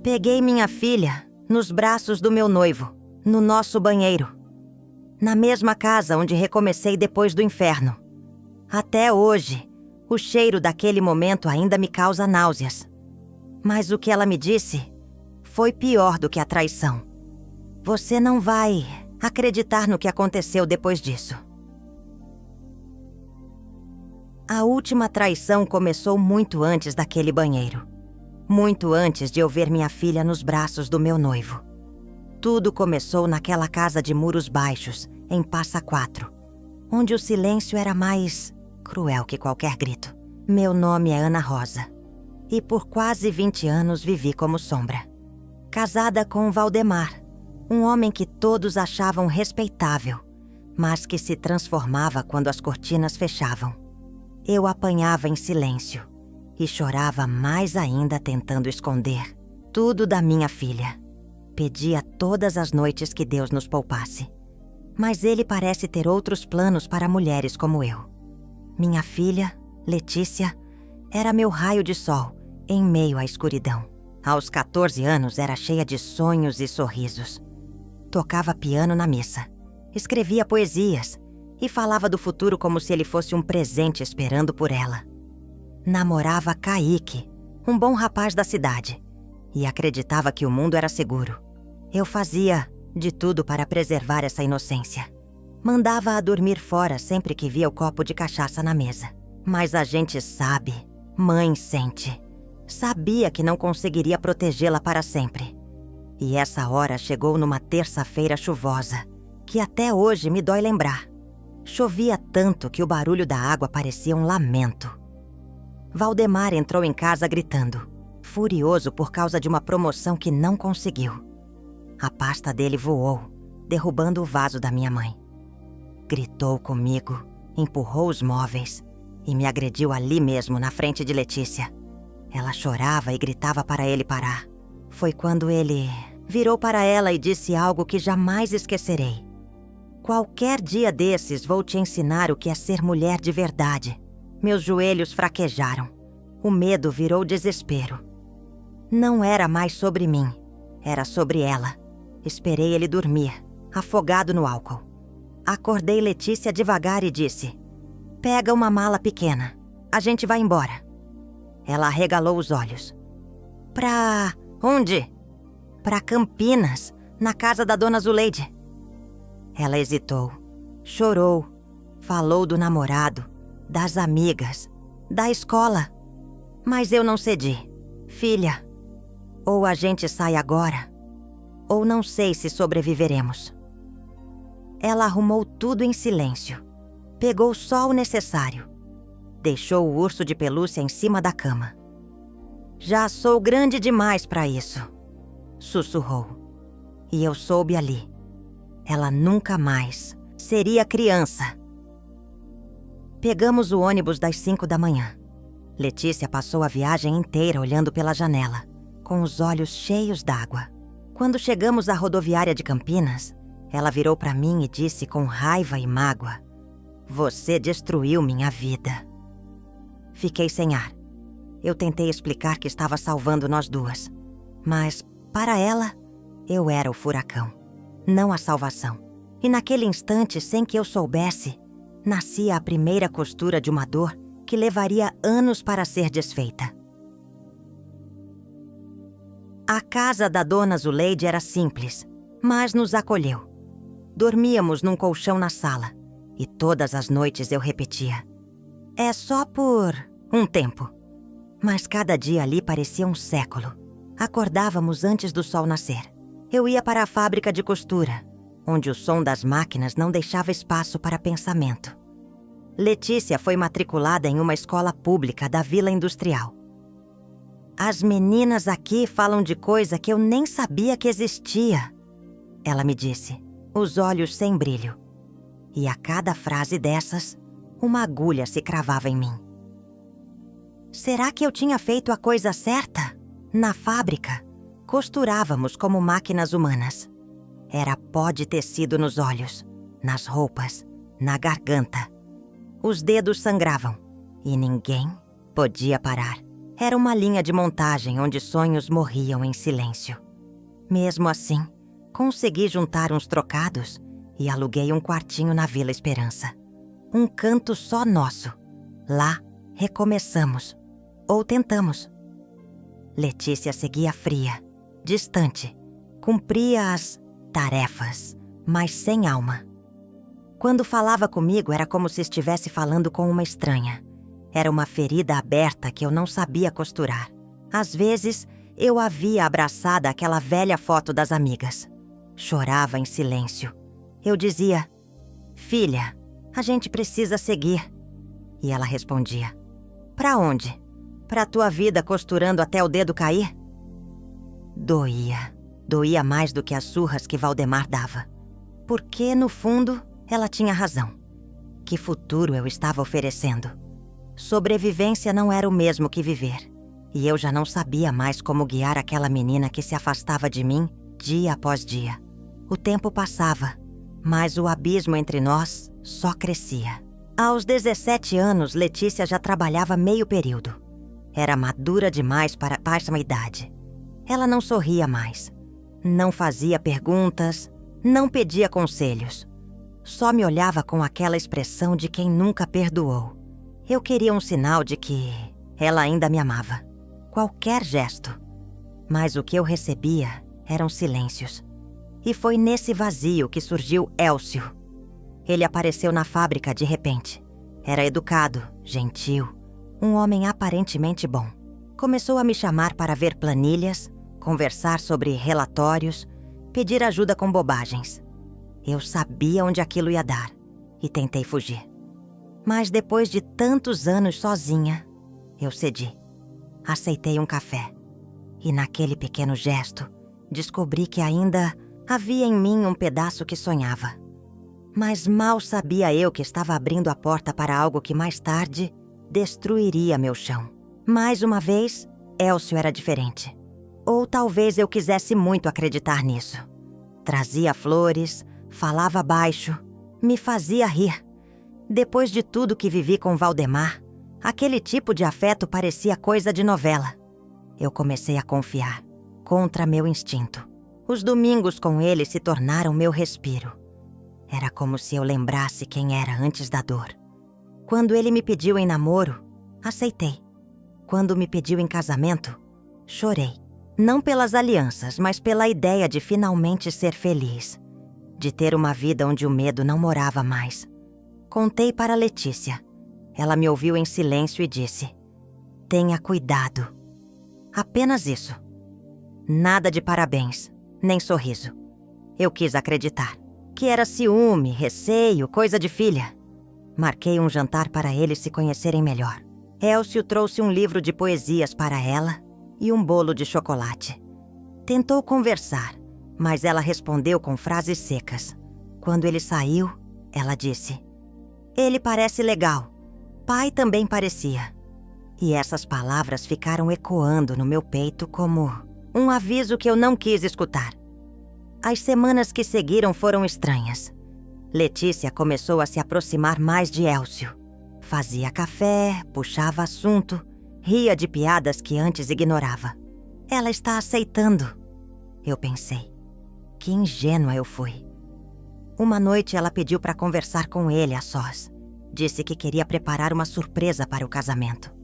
Peguei minha filha nos braços do meu noivo, no nosso banheiro. Na mesma casa onde recomecei depois do inferno. Até hoje, o cheiro daquele momento ainda me causa náuseas. Mas o que ela me disse foi pior do que a traição. Você não vai acreditar no que aconteceu depois disso. A última traição começou muito antes daquele banheiro. Muito antes de eu ver minha filha nos braços do meu noivo. Tudo começou naquela casa de muros baixos, em Passa Quatro, onde o silêncio era mais cruel que qualquer grito. Meu nome é Ana Rosa, e por quase 20 anos vivi como sombra. Casada com Valdemar, um homem que todos achavam respeitável, mas que se transformava quando as cortinas fechavam. Eu apanhava em silêncio e chorava mais ainda tentando esconder tudo da minha filha. Pedia todas as noites que Deus nos poupasse. Mas ele parece ter outros planos para mulheres como eu. Minha filha, Letícia, era meu raio de sol em meio à escuridão. Aos 14 anos era cheia de sonhos e sorrisos. Tocava piano na missa, escrevia poesias e falava do futuro como se ele fosse um presente esperando por ela. Namorava Kaique, um bom rapaz da cidade, e acreditava que o mundo era seguro. Eu fazia de tudo para preservar essa inocência. Mandava-a dormir fora sempre que via o copo de cachaça na mesa. Mas a gente sabe, mãe sente. Sabia que não conseguiria protegê-la para sempre. E essa hora chegou numa terça-feira chuvosa, que até hoje me dói lembrar. Chovia tanto que o barulho da água parecia um lamento. Valdemar entrou em casa gritando, furioso por causa de uma promoção que não conseguiu. A pasta dele voou, derrubando o vaso da minha mãe. Gritou comigo, empurrou os móveis e me agrediu ali mesmo, na frente de Letícia. Ela chorava e gritava para ele parar. Foi quando ele virou para ela e disse algo que jamais esquecerei. Qualquer dia desses vou te ensinar o que é ser mulher de verdade. Meus joelhos fraquejaram. O medo virou desespero. Não era mais sobre mim, era sobre ela. Esperei ele dormir, afogado no álcool. Acordei Letícia devagar e disse: "Pega uma mala pequena, a gente vai embora." Ela arregalou os olhos. "Pra onde?" "Pra Campinas, na casa da dona Zuleide." Ela hesitou, chorou, falou do namorado, das amigas, da escola. Mas eu não cedi. "Filha, ou a gente sai agora, ou não sei se sobreviveremos." Ela arrumou tudo em silêncio. Pegou só o necessário. Deixou o urso de pelúcia em cima da cama. "Já sou grande demais para isso", sussurrou. E eu soube ali. Ela nunca mais seria criança. Pegamos o ônibus das 5 da manhã. Letícia passou a viagem inteira olhando pela janela, com os olhos cheios d'água. Quando chegamos à rodoviária de Campinas, ela virou para mim e disse com raiva e mágoa: "Você destruiu minha vida." Fiquei sem ar. Eu tentei explicar que estava salvando nós duas. Mas, para ela, eu era o furacão, não a salvação. E naquele instante, sem que eu soubesse, nascia a primeira costura de uma dor que levaria anos para ser desfeita. A casa da dona Zuleide era simples, mas nos acolheu. Dormíamos num colchão na sala, e todas as noites eu repetia: "É só por um tempo." Mas cada dia ali parecia um século. Acordávamos antes do sol nascer. Eu ia para a fábrica de costura, onde o som das máquinas não deixava espaço para pensamento. Letícia foi matriculada em uma escola pública da Vila Industrial. "As meninas aqui falam de coisa que eu nem sabia que existia", ela me disse, os olhos sem brilho. E a cada frase dessas, uma agulha se cravava em mim. Será que eu tinha feito a coisa certa? Na fábrica, costurávamos como máquinas humanas. Era pó de tecido nos olhos, nas roupas, na garganta. Os dedos sangravam e ninguém podia parar. Era uma linha de montagem onde sonhos morriam em silêncio. Mesmo assim, consegui juntar uns trocados e aluguei um quartinho na Vila Esperança. Um canto só nosso. Lá, recomeçamos. Ou tentamos. Letícia seguia fria, distante. Cumpria as tarefas, mas sem alma. Quando falava comigo, era como se estivesse falando com uma estranha. Era uma ferida aberta que eu não sabia costurar. Às vezes, eu a via abraçada àquela velha foto das amigas. Chorava em silêncio. Eu dizia, filha, a gente precisa seguir. E ela respondia, pra onde? Pra tua vida costurando até o dedo cair? Doía. Doía mais do que as surras que Valdemar dava. Porque, no fundo, ela tinha razão. Que futuro eu estava oferecendo? Sobrevivência não era o mesmo que viver. E eu já não sabia mais como guiar aquela menina que se afastava de mim dia após dia. O tempo passava, mas o abismo entre nós só crescia. Aos 17 anos, Letícia já trabalhava meio período. Era madura demais para a idade. Ela não sorria mais. Não fazia perguntas, não pedia conselhos. Só me olhava com aquela expressão de quem nunca perdoou. Eu queria um sinal de que ela ainda me amava. Qualquer gesto. Mas o que eu recebia eram silêncios. E foi nesse vazio que surgiu Elcio. Ele apareceu na fábrica de repente. Era educado, gentil, um homem aparentemente bom. Começou a me chamar para ver planilhas, conversar sobre relatórios, pedir ajuda com bobagens. Eu sabia onde aquilo ia dar e tentei fugir. Mas depois de tantos anos sozinha, eu cedi. Aceitei um café. E naquele pequeno gesto, descobri que ainda havia em mim um pedaço que sonhava. Mas mal sabia eu que estava abrindo a porta para algo que mais tarde destruiria meu chão. Mais uma vez, Elcio era diferente. Ou talvez eu quisesse muito acreditar nisso. Trazia flores, falava baixo, me fazia rir. Depois de tudo que vivi com Valdemar, aquele tipo de afeto parecia coisa de novela. Eu comecei a confiar, contra meu instinto. Os domingos com ele se tornaram meu respiro. Era como se eu lembrasse quem era antes da dor. Quando ele me pediu em namoro, aceitei. Quando me pediu em casamento, chorei. Não pelas alianças, mas pela ideia de finalmente ser feliz. De ter uma vida onde o medo não morava mais. Contei para Letícia. Ela me ouviu em silêncio e disse: tenha cuidado. Apenas isso. Nada de parabéns, nem sorriso. Eu quis acreditar. Que era ciúme, receio, coisa de filha. Marquei um jantar para eles se conhecerem melhor. Elcio trouxe um livro de poesias para ela e um bolo de chocolate. Tentou conversar, mas ela respondeu com frases secas. Quando ele saiu, ela disse: ele parece legal. Pai também parecia. E essas palavras ficaram ecoando no meu peito como um aviso que eu não quis escutar. As semanas que seguiram foram estranhas. Letícia começou a se aproximar mais de Elcio. Fazia café, puxava assunto, ria de piadas que antes ignorava. Ela está aceitando, eu pensei. Que ingênua eu fui. Uma noite ela pediu para conversar com ele a sós. Disse que queria preparar uma surpresa para o casamento.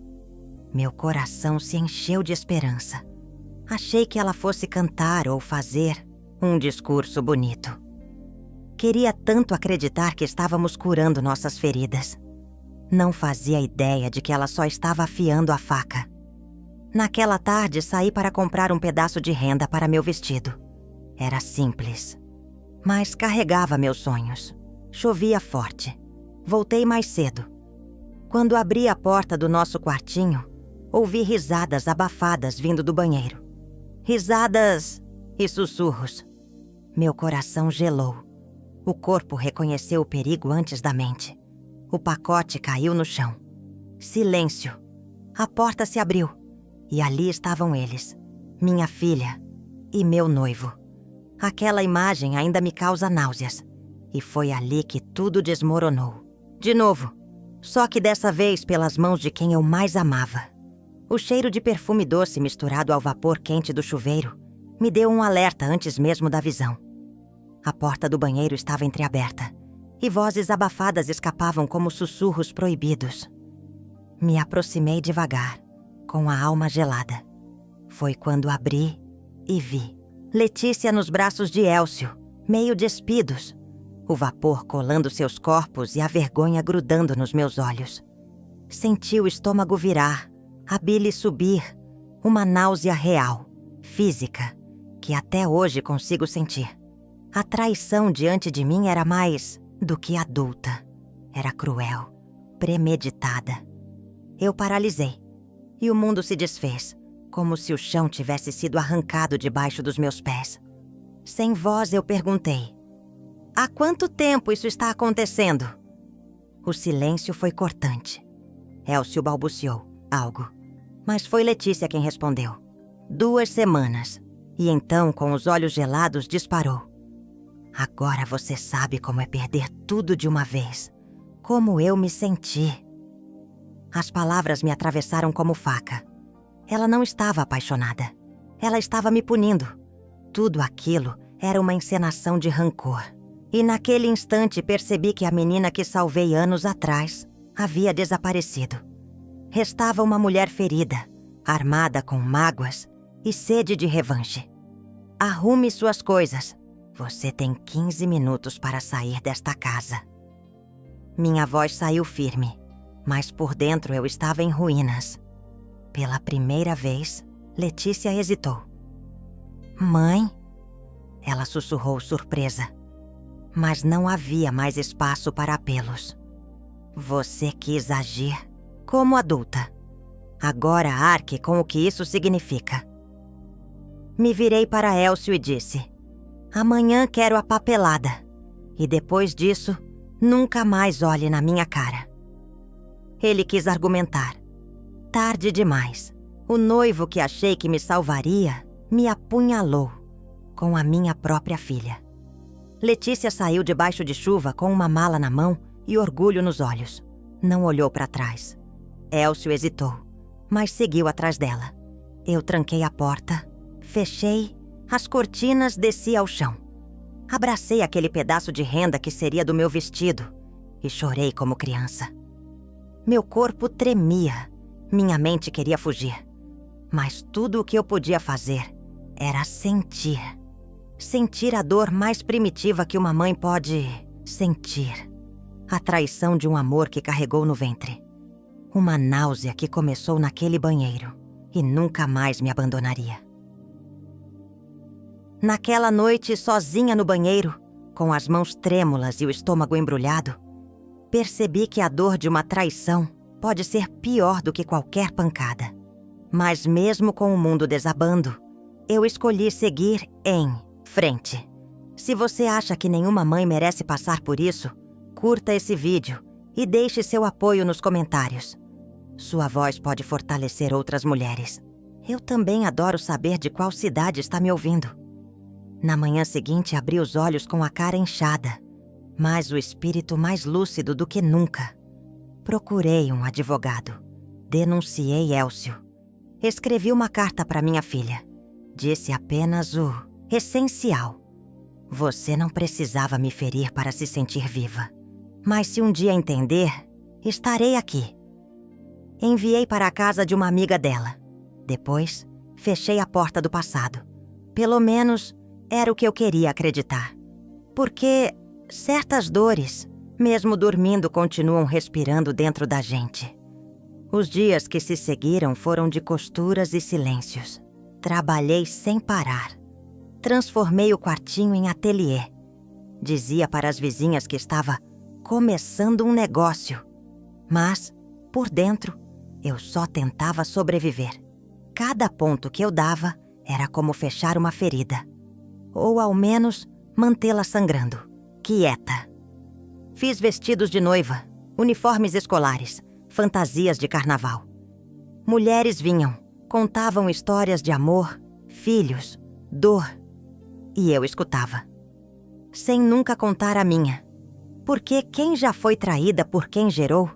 Meu coração se encheu de esperança. Achei que ela fosse cantar ou fazer um discurso bonito. Queria tanto acreditar que estávamos curando nossas feridas. Não fazia ideia de que ela só estava afiando a faca. Naquela tarde, saí para comprar um pedaço de renda para meu vestido. Era simples, mas carregava meus sonhos. Chovia forte. Voltei mais cedo. Quando abri a porta do nosso quartinho, ouvi risadas abafadas vindo do banheiro. Risadas e sussurros. Meu coração gelou. O corpo reconheceu o perigo antes da mente. O pacote caiu no chão. Silêncio. A porta se abriu. E ali estavam eles. Minha filha e meu noivo. Aquela imagem ainda me causa náuseas. E foi ali que tudo desmoronou. De novo. Só que dessa vez pelas mãos de quem eu mais amava. O cheiro de perfume doce misturado ao vapor quente do chuveiro me deu um alerta antes mesmo da visão. A porta do banheiro estava entreaberta e vozes abafadas escapavam como sussurros proibidos. Me aproximei devagar, com a alma gelada. Foi quando abri e vi Letícia nos braços de Elcio, meio despidos, o vapor colando seus corpos e a vergonha grudando nos meus olhos. Senti o estômago virar, a bile subir, uma náusea real, física, que até hoje consigo sentir. A traição diante de mim era mais do que adulta. Era cruel, premeditada. Eu paralisei, e o mundo se desfez, como se o chão tivesse sido arrancado debaixo dos meus pés. Sem voz eu perguntei: há quanto tempo isso está acontecendo? O silêncio foi cortante. Elcio balbuciou algo, mas foi Letícia quem respondeu. 2 semanas. E então, com os olhos gelados, disparou: agora você sabe como é perder tudo de uma vez. Como eu me senti. As palavras me atravessaram como faca. Ela não estava apaixonada. Ela estava me punindo. Tudo aquilo era uma encenação de rancor. E naquele instante percebi que a menina que salvei anos atrás havia desaparecido. Restava uma mulher ferida, armada com mágoas e sede de revanche. Arrume suas coisas. Você tem 15 minutos para sair desta casa. Minha voz saiu firme, mas por dentro eu estava em ruínas. Pela primeira vez, Letícia hesitou. Mãe? Ela sussurrou surpresa. Mas não havia mais espaço para apelos. Você quis agir como adulta. Agora arque com o que isso significa. Me virei para Elcio e disse: amanhã quero a papelada. E depois disso, nunca mais olhe na minha cara. Ele quis argumentar. Tarde demais. O noivo que achei que me salvaria me apunhalou com a minha própria filha. Letícia saiu debaixo de chuva com uma mala na mão e orgulho nos olhos. Não olhou para trás. Elcio hesitou, mas seguiu atrás dela. Eu tranquei a porta, fechei, as cortinas, desci ao chão. Abracei aquele pedaço de renda que seria do meu vestido e chorei como criança. Meu corpo tremia, minha mente queria fugir. Mas tudo o que eu podia fazer era sentir. Sentir a dor mais primitiva que uma mãe pode sentir. A traição de um amor que carregou no ventre. Uma náusea que começou naquele banheiro e nunca mais me abandonaria. Naquela noite, sozinha no banheiro, com as mãos trêmulas e o estômago embrulhado, percebi que a dor de uma traição pode ser pior do que qualquer pancada. Mas mesmo com o mundo desabando, eu escolhi seguir em frente. Se você acha que nenhuma mãe merece passar por isso, curta esse vídeo e deixe seu apoio nos comentários. Sua voz pode fortalecer outras mulheres. Eu também adoro saber de qual cidade está me ouvindo. Na manhã seguinte, abri os olhos com a cara inchada, mas o espírito mais lúcido do que nunca. Procurei um advogado. Denunciei Elcio. Escrevi uma carta para minha filha. Disse apenas o essencial. Você não precisava me ferir para se sentir viva. Mas se um dia entender, estarei aqui. Enviei para a casa de uma amiga dela. Depois, fechei a porta do passado. Pelo menos, era o que eu queria acreditar. Porque certas dores, mesmo dormindo, continuam respirando dentro da gente. Os dias que se seguiram foram de costuras e silêncios. Trabalhei sem parar. Transformei o quartinho em ateliê. Dizia para as vizinhas que estava começando um negócio. Mas, por dentro, eu só tentava sobreviver. Cada ponto que eu dava era como fechar uma ferida. Ou, ao menos, mantê-la sangrando, quieta. Fiz vestidos de noiva, uniformes escolares, fantasias de carnaval. Mulheres vinham, contavam histórias de amor, filhos, dor. E eu escutava. Sem nunca contar a minha. Porque quem já foi traída por quem gerou,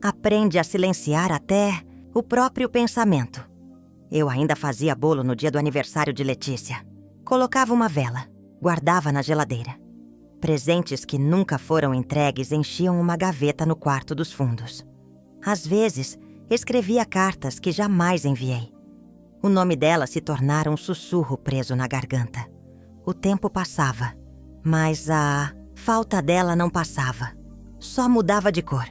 aprende a silenciar até O próprio pensamento. Eu ainda fazia bolo no dia do aniversário de Letícia. Colocava uma vela, guardava na geladeira. Presentes que nunca foram entregues enchiam uma gaveta no quarto dos fundos. Às vezes, escrevia cartas que jamais enviei. O nome dela se tornara um sussurro preso na garganta. O tempo passava, mas a falta dela não passava. Só mudava de cor.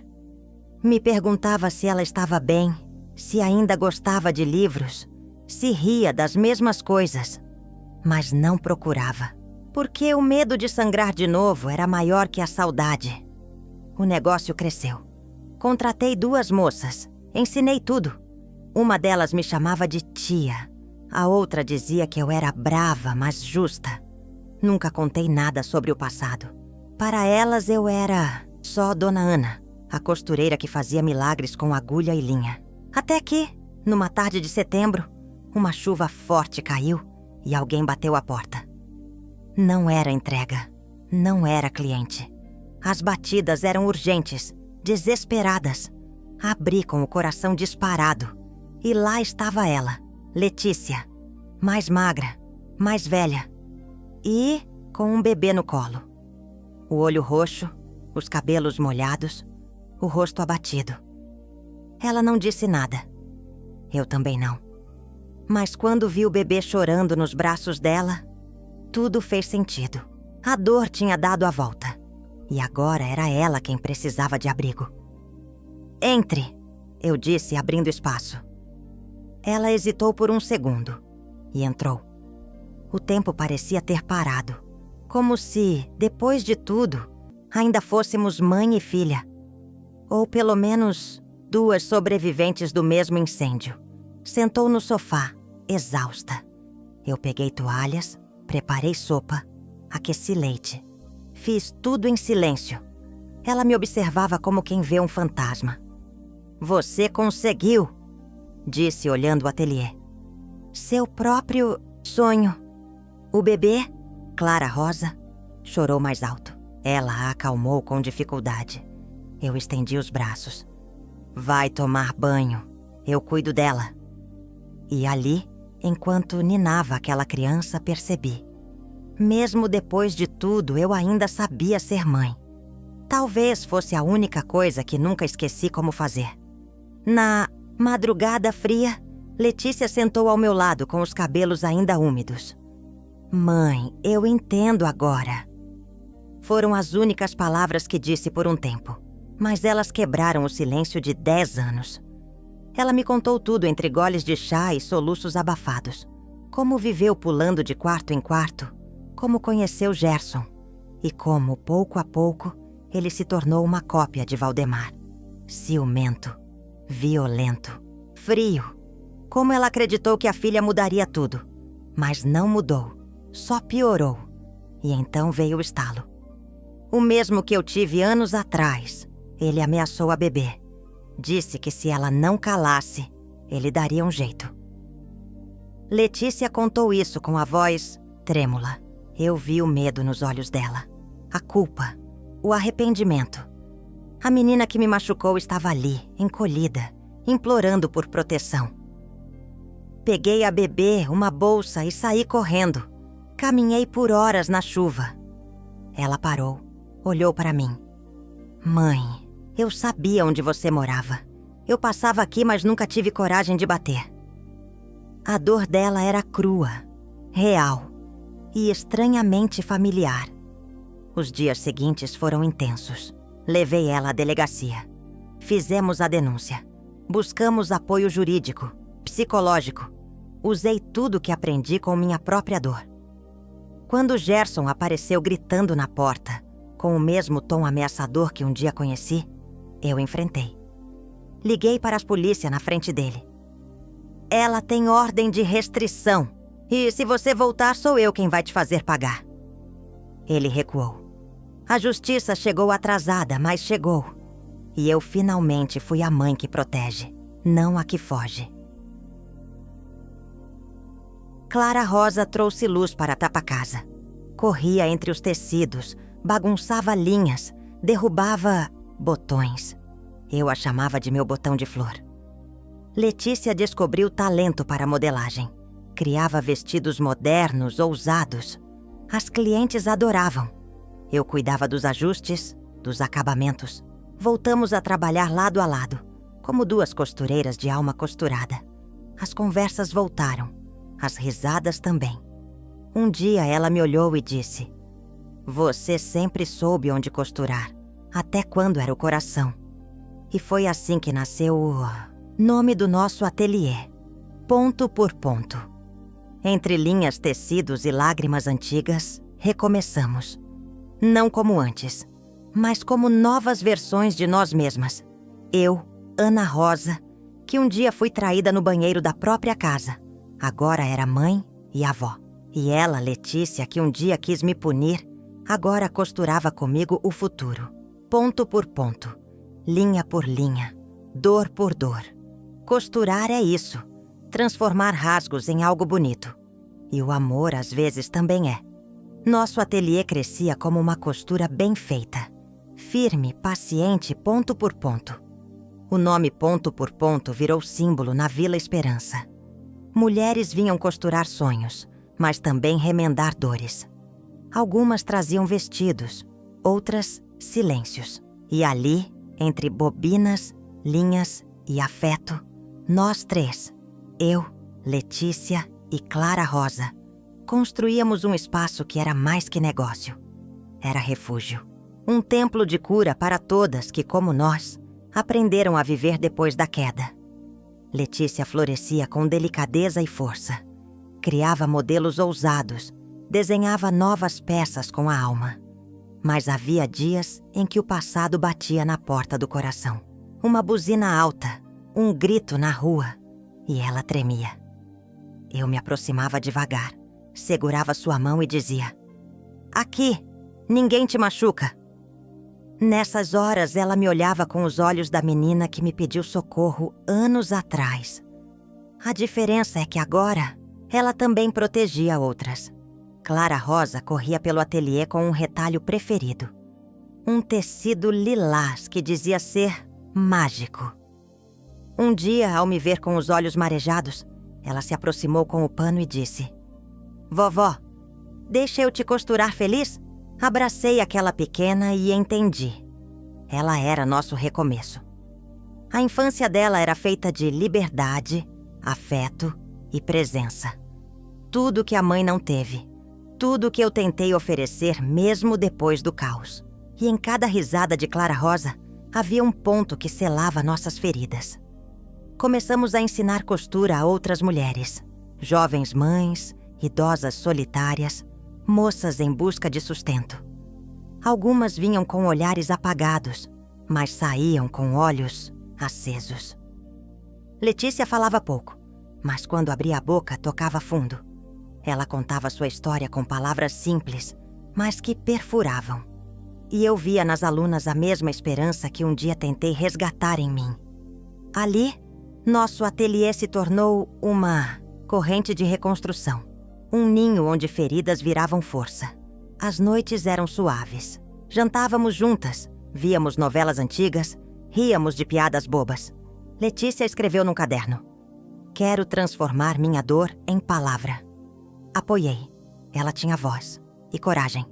Me perguntava se ela estava bem, se ainda gostava de livros, se ria das mesmas coisas, mas não procurava. Porque o medo de sangrar de novo era maior que a saudade. O negócio cresceu. Contratei 2 moças, ensinei tudo. Uma delas me chamava de tia. A outra dizia que eu era brava, mas justa. Nunca contei nada sobre o passado. Para elas eu era só Dona Ana, a costureira que fazia milagres com agulha e linha. Até que, numa tarde de setembro, uma chuva forte caiu e alguém bateu à porta. Não era entrega, não era cliente. As batidas eram urgentes, desesperadas. Abri com o coração disparado. E lá estava ela, Letícia, mais magra, mais velha e com um bebê no colo. O olho roxo, os cabelos molhados, o rosto abatido. Ela não disse nada. Eu também não. Mas quando vi o bebê chorando nos braços dela, tudo fez sentido. A dor tinha dado a volta. E agora era ela quem precisava de abrigo. Entre, eu disse, abrindo espaço. Ela hesitou por um segundo e entrou. O tempo parecia ter parado, como se, depois de tudo, ainda fôssemos mãe e filha. Ou pelo menos 2 sobreviventes do mesmo incêndio. Sentou no sofá, exausta. Eu peguei toalhas, preparei sopa, aqueci leite. Fiz tudo em silêncio. Ela me observava como quem vê um fantasma. Você conseguiu! Disse olhando o ateliê. Seu próprio sonho. O bebê, Clara Rosa, chorou mais alto. Ela a acalmou com dificuldade. Eu estendi os braços. Vai tomar banho. Eu cuido dela. E ali, enquanto ninava aquela criança, percebi. Mesmo depois de tudo, eu ainda sabia ser mãe. Talvez fosse a única coisa que nunca esqueci como fazer. Na madrugada fria, Letícia sentou ao meu lado com os cabelos ainda úmidos. Mãe, eu entendo agora. Foram as únicas palavras que disse por um tempo, mas elas quebraram o silêncio de 10 anos. Ela me contou tudo entre goles de chá e soluços abafados. Como viveu pulando de quarto em quarto, como conheceu Gerson e como, pouco a pouco, ele se tornou uma cópia de Valdemar. Ciumento. Violento, frio. Como ela acreditou que a filha mudaria tudo. Mas não mudou, só piorou. E então veio o estalo. O mesmo que eu tive anos atrás. Ele ameaçou a bebê. Disse que se ela não calasse, ele daria um jeito. Letícia contou isso com a voz trêmula. Eu vi o medo nos olhos dela. A culpa, o arrependimento. A menina que me machucou estava ali, encolhida, implorando por proteção. Peguei a bebê, uma bolsa e saí correndo. Caminhei por horas na chuva. Ela parou, olhou para mim. Mãe, eu sabia onde você morava. Eu passava aqui, mas nunca tive coragem de bater. A dor dela era crua, real e estranhamente familiar. Os dias seguintes foram intensos. Levei ela à delegacia. Fizemos a denúncia. Buscamos apoio jurídico, psicológico. Usei tudo que aprendi com minha própria dor. Quando Gerson apareceu gritando na porta, com o mesmo tom ameaçador que um dia conheci, eu enfrentei. Liguei para as polícias na frente dele. Ela tem ordem de restrição. E se você voltar, sou eu quem vai te fazer pagar. Ele recuou. A justiça chegou atrasada, mas chegou. E eu finalmente fui a mãe que protege, não a que foge. Clara Rosa trouxe luz para a tapa-casa. Corria entre os tecidos, bagunçava linhas, derrubava botões. Eu a chamava de meu botão de flor. Letícia descobriu talento para modelagem. Criava vestidos modernos, ousados. As clientes adoravam. Eu cuidava dos ajustes, dos acabamentos. Voltamos a trabalhar lado a lado, como duas costureiras de alma costurada. As conversas voltaram, as risadas também. Um dia ela me olhou e disse: "Você sempre soube onde costurar, até quando era o coração." E foi assim que nasceu o nome do nosso ateliê, Ponto por Ponto. Entre linhas, tecidos e lágrimas antigas, recomeçamos. Não como antes, mas como novas versões de nós mesmas. Eu, Ana Rosa, que um dia fui traída no banheiro da própria casa, agora era mãe e avó. E ela, Letícia, que um dia quis me punir, agora costurava comigo o futuro. Ponto por ponto, linha por linha, dor por dor. Costurar é isso, transformar rasgos em algo bonito. E o amor, às vezes, também é. Nosso ateliê crescia como uma costura bem feita. Firme, paciente, ponto por ponto. O nome Ponto por Ponto virou símbolo na Vila Esperança. Mulheres vinham costurar sonhos, mas também remendar dores. Algumas traziam vestidos, outras silêncios. E ali, entre bobinas, linhas e afeto, nós três, eu, Letícia e Clara Rosa, construíamos um espaço que era mais que negócio. Era refúgio. Um templo de cura para todas que, como nós, aprenderam a viver depois da queda. Letícia florescia com delicadeza e força. Criava modelos ousados, desenhava novas peças com a alma. Mas havia dias em que o passado batia na porta do coração. Uma buzina alta, um grito na rua, e ela tremia. Eu me aproximava devagar, segurava sua mão e dizia: "Aqui, ninguém te machuca." Nessas horas, ela me olhava com os olhos da menina que me pediu socorro anos atrás. A diferença é que agora, ela também protegia outras. Clara Rosa corria pelo ateliê com um retalho preferido. Um tecido lilás que dizia ser mágico. Um dia, ao me ver com os olhos marejados, ela se aproximou com o pano e disse: "Vovó, deixa eu te costurar feliz?" Abracei aquela pequena e entendi. Ela era nosso recomeço. A infância dela era feita de liberdade, afeto e presença. Tudo que a mãe não teve. Tudo que eu tentei oferecer mesmo depois do caos. E em cada risada de Clara Rosa, havia um ponto que selava nossas feridas. Começamos a ensinar costura a outras mulheres. Jovens mães, idosas solitárias, moças em busca de sustento. Algumas vinham com olhares apagados, mas saíam com olhos acesos. Letícia falava pouco, mas quando abria a boca, tocava fundo. Ela contava sua história com palavras simples, mas que perfuravam. E eu via nas alunas a mesma esperança que um dia tentei resgatar em mim. Ali, nosso ateliê se tornou uma corrente de reconstrução. Um ninho onde feridas viravam força. As noites eram suaves. Jantávamos juntas, víamos novelas antigas, ríamos de piadas bobas. Letícia escreveu num caderno: "Quero transformar minha dor em palavra." Apoiei. Ela tinha voz e coragem.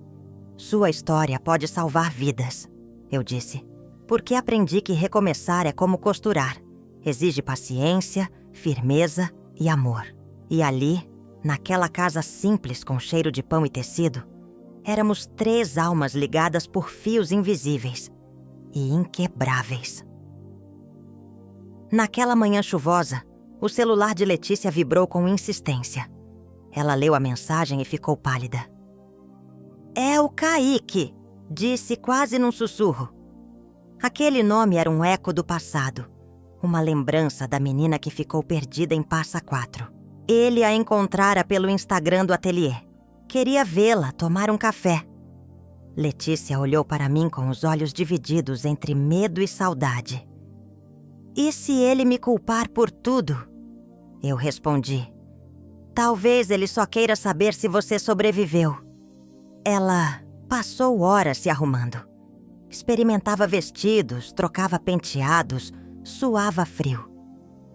"Sua história pode salvar vidas", eu disse, porque aprendi que recomeçar é como costurar. Exige paciência, firmeza e amor. E ali, naquela casa simples com cheiro de pão e tecido, éramos 3 almas ligadas por fios invisíveis e inquebráveis. Naquela manhã chuvosa, o celular de Letícia vibrou com insistência. Ela leu a mensagem e ficou pálida. "É o Kaique", disse quase num sussurro. Aquele nome era um eco do passado, uma lembrança da menina que ficou perdida em Passa Quatro. Ele a encontrara pelo Instagram do ateliê. Queria vê-la, tomar um café. Letícia olhou para mim com os olhos divididos entre medo e saudade. "E se ele me culpar por tudo?" Eu respondi. "Talvez ele só queira saber se você sobreviveu." Ela passou horas se arrumando. Experimentava vestidos, trocava penteados, suava frio.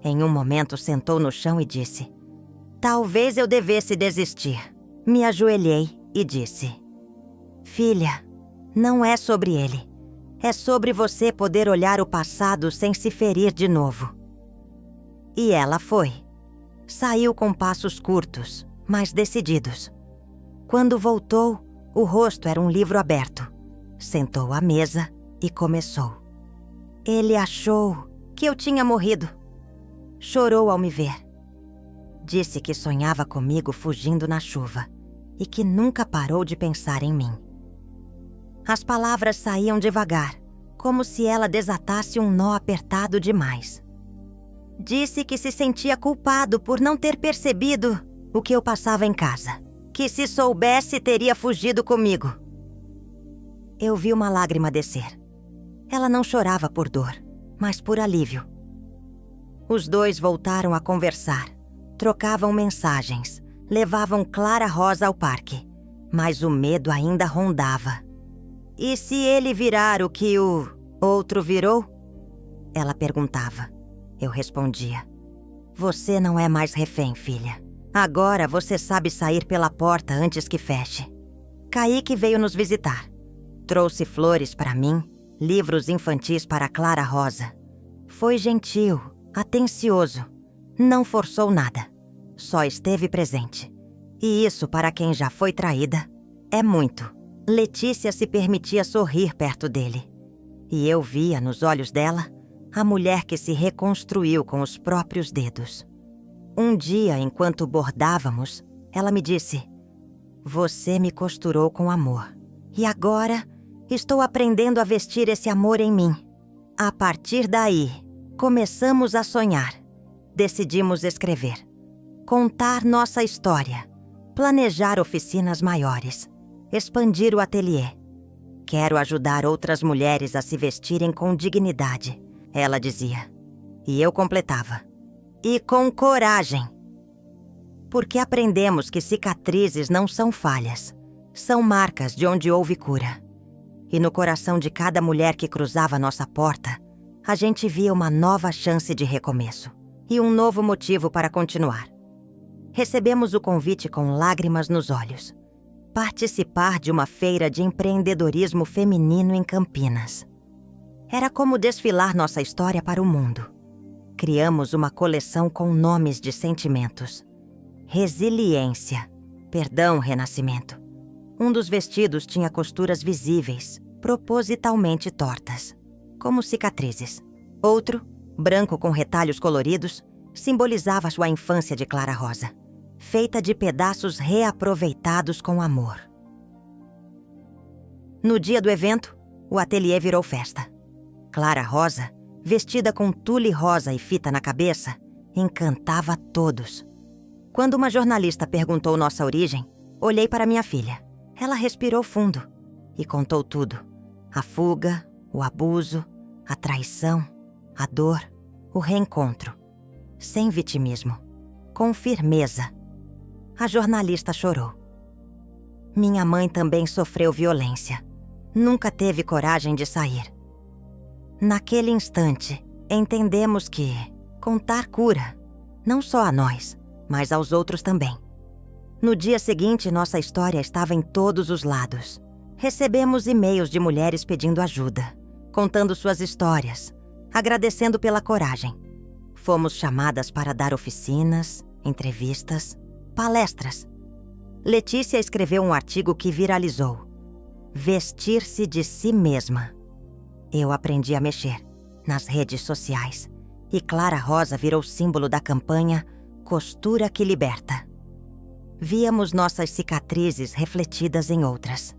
Em um momento sentou no chão e disse: "Talvez eu devesse desistir." Me ajoelhei e disse: "Filha, não é sobre ele. É sobre você poder olhar o passado sem se ferir de novo." E ela foi. Saiu com passos curtos, mas decididos. Quando voltou, o rosto era um livro aberto. Sentou à mesa e começou. Ele achou que eu tinha morrido. Chorou ao me ver. Disse que sonhava comigo fugindo na chuva e que nunca parou de pensar em mim. As palavras saíam devagar, como se ela desatasse um nó apertado demais. Disse que se sentia culpado por não ter percebido o que eu passava em casa. Que se soubesse, teria fugido comigo. Eu vi uma lágrima descer. Ela não chorava por dor, mas por alívio. Os dois voltaram a conversar. Trocavam mensagens. Levavam Clara Rosa ao parque. Mas o medo ainda rondava. E se ele virar o que o outro virou? Ela perguntava. Eu respondia: "Você não é mais refém, filha. Agora você sabe sair pela porta antes que feche." Kaique veio nos visitar. Trouxe flores para mim, livros infantis para Clara Rosa. Foi gentil, atencioso. Não forçou nada. Só esteve presente. E isso, para quem já foi traída, é muito. Letícia se permitia sorrir perto dele. E eu via nos olhos dela a mulher que se reconstruiu com os próprios dedos. Um dia, enquanto bordávamos, ela me disse: "Você me costurou com amor. E agora estou aprendendo a vestir esse amor em mim." A partir daí, começamos a sonhar. Decidimos escrever, contar nossa história, planejar oficinas maiores, expandir o ateliê. "Quero ajudar outras mulheres a se vestirem com dignidade", ela dizia. E eu completava: "E com coragem." Porque aprendemos que cicatrizes não são falhas, são marcas de onde houve cura. E no coração de cada mulher que cruzava nossa porta, a gente via uma nova chance de recomeço e um novo motivo para continuar. Recebemos o convite com lágrimas nos olhos. Participar de uma feira de empreendedorismo feminino em Campinas. Era como desfilar nossa história para o mundo. Criamos uma coleção com nomes de sentimentos. Resiliência. Perdão, renascimento. Um dos vestidos tinha costuras visíveis, propositalmente tortas, como cicatrizes. Outro, branco com retalhos coloridos, simbolizava sua infância de Clara Rosa, feita de pedaços reaproveitados com amor. No dia do evento, o ateliê virou festa. Clara Rosa, vestida com tule rosa e fita na cabeça, encantava todos. Quando uma jornalista perguntou nossa origem, olhei para minha filha. Ela respirou fundo e contou tudo. A fuga, o abuso, a traição, a dor, o reencontro. Sem vitimismo, com firmeza. A jornalista chorou. Minha mãe também sofreu violência. Nunca teve coragem de sair. Naquele instante, entendemos que contar cura, não só a nós, mas aos outros também. No dia seguinte, nossa história estava em todos os lados. Recebemos e-mails de mulheres pedindo ajuda, contando suas histórias, agradecendo pela coragem. Fomos chamadas para dar oficinas, entrevistas, palestras. Letícia escreveu um artigo que viralizou. Vestir-se de si mesma. Eu aprendi a mexer nas redes sociais e Clara Rosa virou símbolo da campanha Costura que Liberta. Víamos nossas cicatrizes refletidas em outras.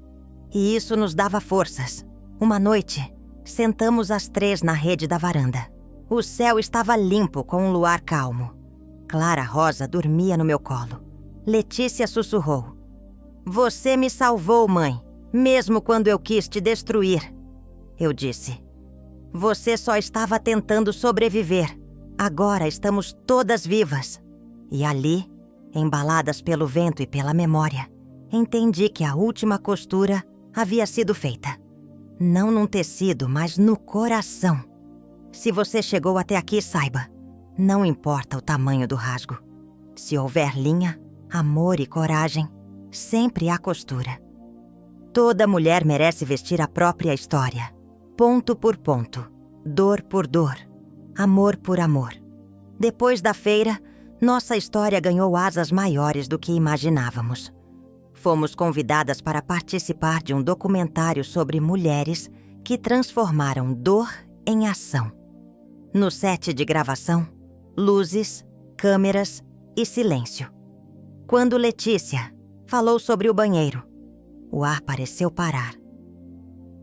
E isso nos dava forças. Uma noite, sentamos as 3 na rede da varanda. O céu estava limpo com um luar calmo. Clara Rosa dormia no meu colo. Letícia sussurrou: "Você me salvou, mãe, mesmo quando eu quis te destruir." Eu disse: "Você só estava tentando sobreviver. Agora estamos todas vivas." E ali, embaladas pelo vento e pela memória, entendi que a última costura havia sido feita. Não num tecido, mas no coração. Se você chegou até aqui, saiba, Não importa o tamanho do rasgo. Se houver linha, amor e coragem, sempre há costura. Toda mulher merece vestir a própria história, ponto por ponto, dor por dor, amor por amor. Depois da feira, nossa história ganhou asas maiores do que imaginávamos. Fomos convidadas para participar de um documentário sobre mulheres que transformaram dor em ação. No set de gravação, luzes, câmeras e silêncio. Quando Letícia falou sobre o banheiro, o ar pareceu parar.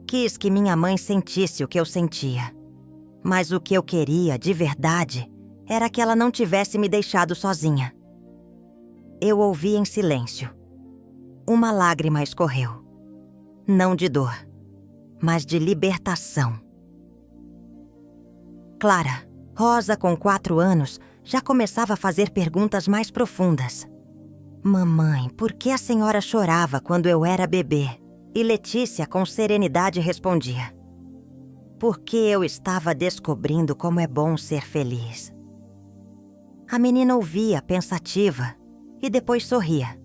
Quis que minha mãe sentisse o que eu sentia. Mas o que eu queria, de verdade, era que ela não tivesse me deixado sozinha. Eu ouvi em silêncio. Uma lágrima escorreu. Não de dor, mas de libertação. Clara, Rosa com 4 anos, já começava a fazer perguntas mais profundas. Mamãe, por que a senhora chorava quando eu era bebê? E Letícia, com serenidade, respondia: porque eu estava descobrindo como é bom ser feliz. A menina ouvia, pensativa, e depois sorria.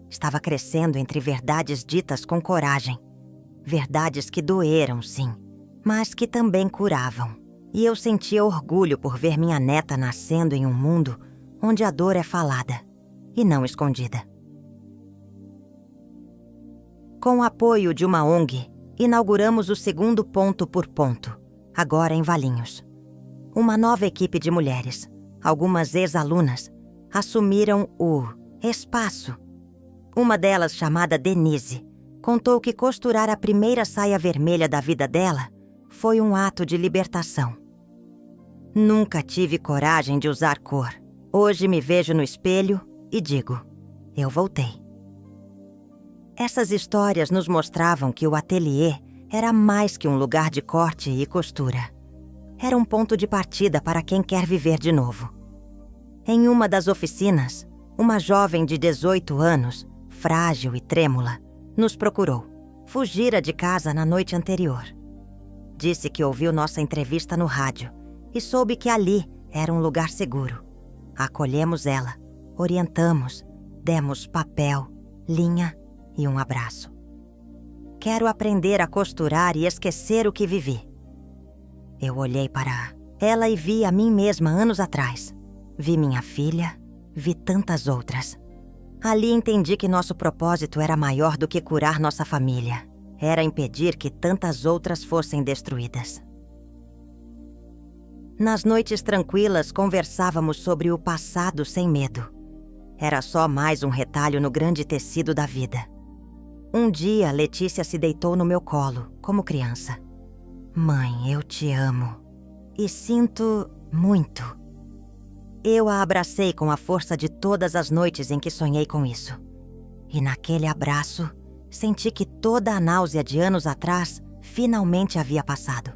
Estava crescendo entre verdades ditas com coragem. Verdades que doeram, sim, mas que também curavam. E eu sentia orgulho por ver minha neta nascendo em um mundo onde a dor é falada e não escondida. Com o apoio de uma ONG, inauguramos o segundo ponto por ponto, agora em Valinhos. Uma nova equipe de mulheres, algumas ex-alunas, assumiram o espaço. Uma delas, chamada Denise, contou que costurar a primeira saia vermelha da vida dela foi um ato de libertação. Nunca tive coragem de usar cor. Hoje me vejo no espelho e digo: eu voltei. Essas histórias nos mostravam que o ateliê era mais que um lugar de corte e costura. Era um ponto de partida para quem quer viver de novo. Em uma das oficinas, uma jovem de 18 anos, frágil e trêmula, nos procurou. Fugira de casa na noite anterior. Disse que ouviu nossa entrevista no rádio e soube que ali era um lugar seguro. Acolhemos ela, orientamos, demos papel, linha e um abraço. Quero aprender a costurar e esquecer o que vivi. Eu olhei para ela e vi a mim mesma anos atrás. Vi minha filha, vi tantas outras. Ali entendi que nosso propósito era maior do que curar nossa família. Era impedir que tantas outras fossem destruídas. Nas noites tranquilas, conversávamos sobre o passado sem medo. Era só mais um retalho no grande tecido da vida. Um dia, Letícia se deitou no meu colo, como criança. Mãe, eu te amo. E sinto muito. Eu a abracei com a força de todas as noites em que sonhei com isso. E naquele abraço, senti que toda a náusea de anos atrás finalmente havia passado.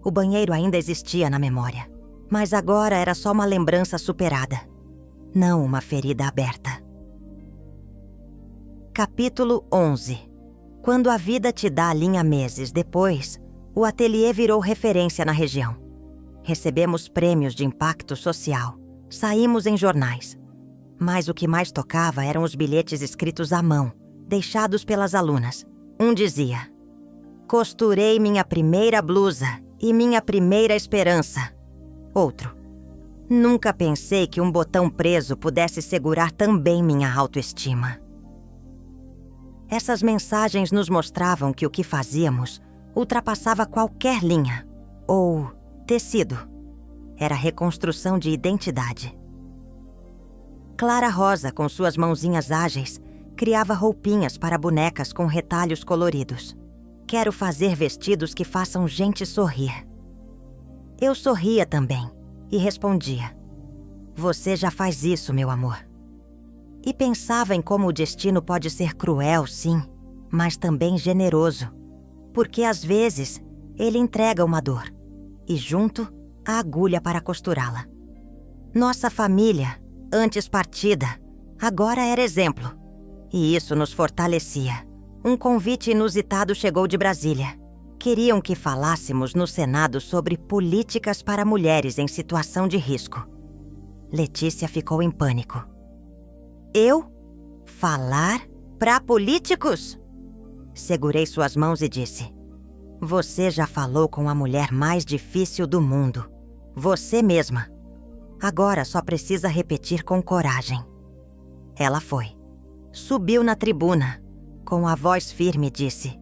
O banheiro ainda existia na memória, mas agora era só uma lembrança superada, não uma ferida aberta. Capítulo 11. Quando a vida te dá a linha meses depois, o ateliê virou referência na região. Recebemos prêmios de impacto social, saímos em jornais. Mas o que mais tocava eram os bilhetes escritos à mão, deixados pelas alunas. Um dizia: costurei minha primeira blusa e minha primeira esperança. Outro: nunca pensei que um botão preso pudesse segurar também minha autoestima. Essas mensagens nos mostravam que o que fazíamos ultrapassava qualquer linha ou tecido. Era reconstrução de identidade. Clara Rosa, com suas mãozinhas ágeis, criava roupinhas para bonecas com retalhos coloridos. Quero fazer vestidos que façam gente sorrir. Eu sorria também e respondia: você já faz isso, meu amor. E pensava em como o destino pode ser cruel, sim, mas também generoso, porque às vezes ele entrega uma dor e junto a agulha para costurá-la. Nossa família, antes partida, agora era exemplo, e isso nos fortalecia. Um convite inusitado chegou de Brasília. Queriam que falássemos no Senado sobre políticas para mulheres em situação de risco. Letícia ficou em pânico. Eu? Falar para políticos? Segurei suas mãos e disse: Você já falou com a mulher mais difícil do mundo. Você mesma. Agora só precisa repetir com coragem. Ela foi. Subiu na tribuna. Com a voz firme disse: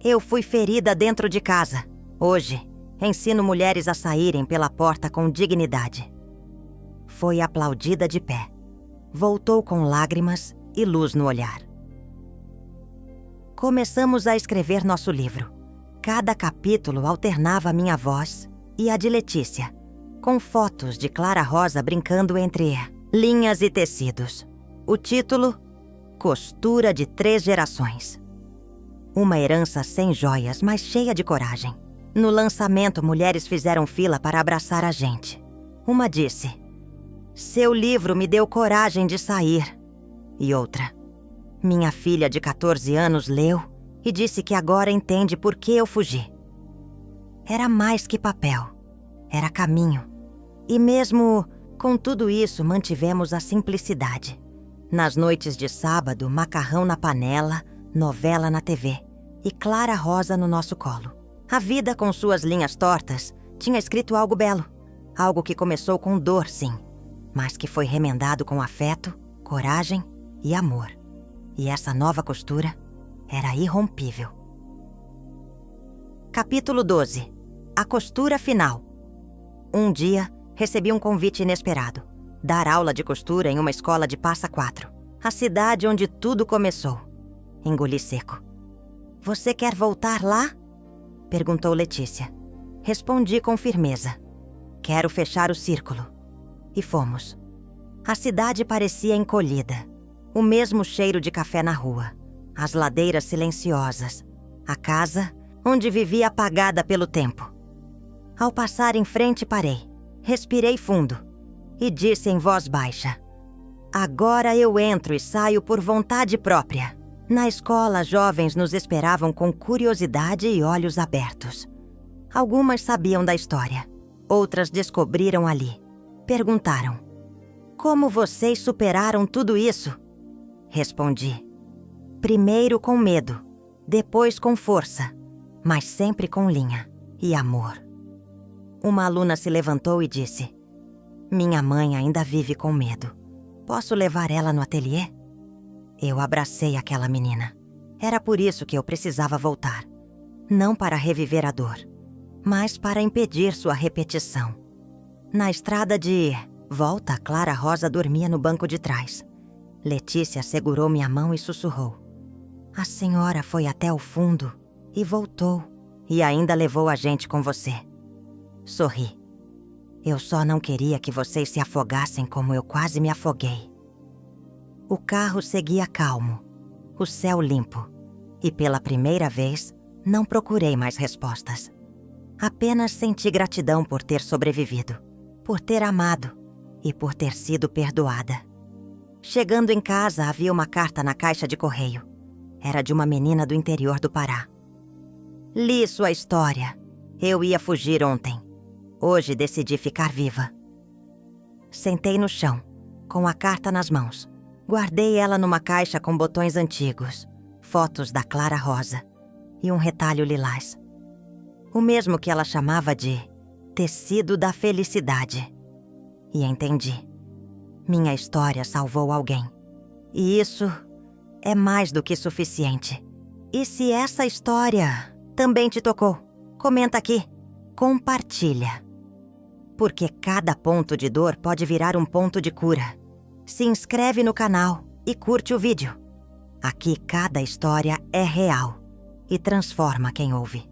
Eu fui ferida dentro de casa. Hoje, ensino mulheres a saírem pela porta com dignidade. Foi aplaudida de pé. Voltou com lágrimas e luz no olhar. Começamos a escrever nosso livro. Cada capítulo alternava minha voz e a de Letícia, com fotos de Clara Rosa brincando entre linhas e tecidos. O título: Costura de 3 gerações. Uma herança sem joias, mas cheia de coragem. No lançamento, mulheres fizeram fila para abraçar a gente. Uma disse: Seu livro me deu coragem de sair. E outra: Minha filha de 14 anos leu e disse que agora entende por que eu fugi. Era mais que papel. Era caminho. E mesmo com tudo isso, mantivemos a simplicidade. Nas noites de sábado, macarrão na panela, novela na TV e Clara Rosa no nosso colo. A vida, com suas linhas tortas, tinha escrito algo belo. Algo que começou com dor, sim, mas que foi remendado com afeto, coragem e amor. E essa nova costura era irrompível. Capítulo 12. A costura final. Um dia, recebi um convite inesperado. Dar aula de costura em uma escola de Passa Quatro, a cidade onde tudo começou. Engoli seco. Você quer voltar lá? Perguntou Letícia. Respondi com firmeza. Quero fechar o círculo. E fomos. A cidade parecia encolhida. O mesmo cheiro de café na rua. As ladeiras silenciosas. A casa onde vivia apagada pelo tempo. Ao passar em frente, parei. Respirei fundo. E disse em voz baixa: Agora eu entro e saio por vontade própria. Na escola, jovens nos esperavam com curiosidade e olhos abertos. Algumas sabiam da história. Outras descobriram ali. Perguntaram: Como vocês superaram tudo isso? Respondi: Primeiro com medo, depois com força, mas sempre com linha e amor. Uma aluna se levantou e disse: Minha mãe ainda vive com medo. Posso levar ela no ateliê? Eu abracei aquela menina. Era por isso que eu precisava voltar. Não para reviver a dor, mas para impedir sua repetição. Na estrada de volta, Clara Rosa dormia no banco de trás. Letícia segurou minha mão e sussurrou: A senhora foi até o fundo e voltou, e ainda levou a gente com você. Sorri. Eu só não queria que vocês se afogassem como eu quase me afoguei. O carro seguia calmo, o céu limpo, e pela primeira vez não procurei mais respostas. Apenas senti gratidão por ter sobrevivido, por ter amado e por ter sido perdoada. Chegando em casa, havia uma carta na caixa de correio. Era de uma menina do interior do Pará. Li sua história. Eu ia fugir ontem. Hoje decidi ficar viva. Sentei no chão, com a carta nas mãos. Guardei ela numa caixa com botões antigos, fotos da Clara Rosa e um retalho lilás. O mesmo que ela chamava de tecido da felicidade. E entendi. Minha história salvou alguém. E isso é mais do que suficiente. E se essa história também te tocou, comenta aqui. Compartilha. Porque cada ponto de dor pode virar um ponto de cura. Se inscreve no canal e curte o vídeo. Aqui cada história é real e transforma quem ouve.